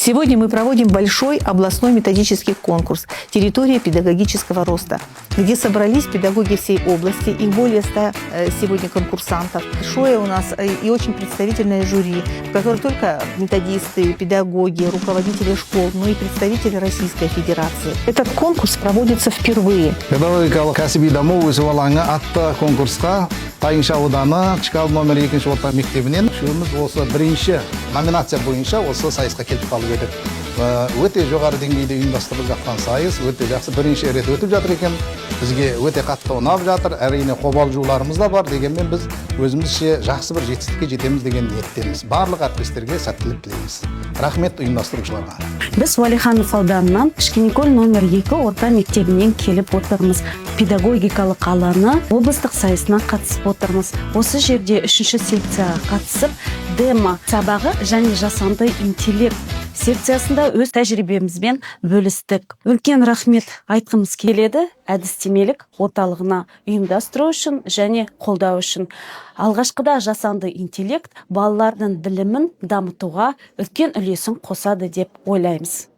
Сегодня мы проводим большой областной методический конкурс «Территория педагогического роста», где собрались педагоги всей области, их более 100 сегодня конкурсантов. Большое у нас и очень представительное жюри, в котором только методисты, педагоги, руководители школ, но и представители Российской Федерации. Этот конкурс проводится впервые. Педагогикалық кәсіби даму өсіп алаңы атты конкурсқа Тайынша ауданы Чкал номер 2 орта мектебінен үшеуміз осы бірінші номинация бойынша осы сайысқа келіп қалып едік. Өте жоғары деңгейде ұйымдастырылып жатқан сайыс, өте жақсы бірінші рет өтіп жатыр екен. Бізге өте қатты ұнап жатыр. Әрине қобалжуларымыз да бар, дегенмен біз өзімізше жақсы бір жетістікке жетеміз деген ниеттеміз. Барлық әріптестерге сәттілік тілейміз. Рахмет ұйымдастырушыларға. Біз Уәлиханов ауданынан Кішкенекөл номер 2 орта мектебінен келіп отырмыз. Педагогикалық алаңы облыстық сайысына қатысып отырмыз. Осы жерде 3-ші секцияға қатысып, демо сабағы және жасанды интеллект секциясында өз тәжірибемізбен бөлістік. Үлкен рахмет айтқымыз келеді әдістемелік орталығына ұйымдастыру үшін және қолдау үшін. Алғашқыда жасанды интеллект балалардың білімін дамытуға үлкен үлесін қосады деп ойлаймыз.